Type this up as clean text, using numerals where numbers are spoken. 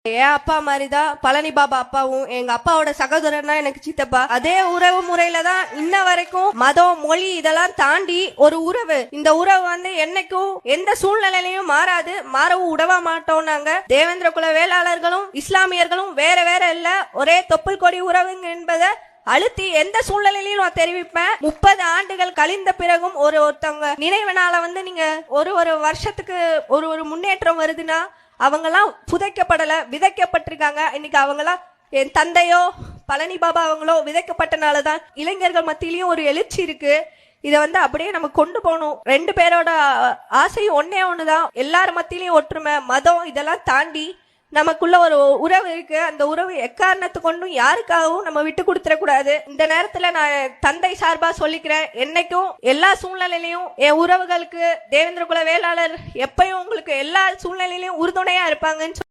என் அப்பா மாதிரிதான் பழனி பாபா அப்பாவும் எங்க அப்பாவோட சகோதரன் தான் எனக்கு சித்தப்பா. அதே உறவு முறையில தான் இன்ன வரைக்கும் மதம் மொழி இதெல்லாம் தாண்டி ஒரு உறவு. இந்த உறவு வந்து என்னைக்கும் எந்த சூழ்நிலையிலையும் மாறாது, மாறவும் உடவ மாட்டோம். நாங்க தேவேந்திர குல வேளாளர்களும் இஸ்லாமியர்களும் வேற வேற இல்ல, ஒரே தொப்புள் கொடி உறவுங்க என்பதை அழுத்தி எந்த சூழ்நிலையிலையும் நான் தெரிவிப்பேன். 30 ஆண்டுகள் கழிந்த பிறகும் ஒருத்தவங்க நினைவுனால வந்து நீங்க ஒரு வருஷத்துக்கு ஒரு முன்னேற்றம் வருதுன்னா அவங்கெல்லாம் புதைக்கப்படல, விதைக்கப்பட்டிருக்காங்க. இன்னைக்கு அவங்கெல்லாம் என் தந்தையோ பழனி பாபா அவங்களோ விதைக்கப்பட்டனாலதான் இளைஞர்கள் மத்தியிலயும் ஒரு எழுச்சி இருக்கு. இதை வந்து அப்படியே நம்ம கொண்டு போகணும். 2 பேரோட ஆசையும் ஒன்னே ஒண்ணுதான், எல்லார் மத்தியிலயும் ஒற்றுமை. மதம் இதெல்லாம் தாண்டி நமக்குள்ள ஒரு உறவு இருக்கு. அந்த உறவு எக்காரணத்து கொண்டும் யாருக்காகவும் நம்ம விட்டு கொடுத்துடக்கூடாது. இந்த நேரத்துல நான் தந்தை சார்பா சொல்லிக்கிறேன், என்னைக்கும் எல்லா சூழ்நிலையிலையும் என் உறவுகளுக்கு தேவேந்திர குல வேளாளர் எப்பயும் உங்களுக்கு எல்லா சூழ்நிலையிலையும் உறுதுணையா இருப்பாங்கன்னு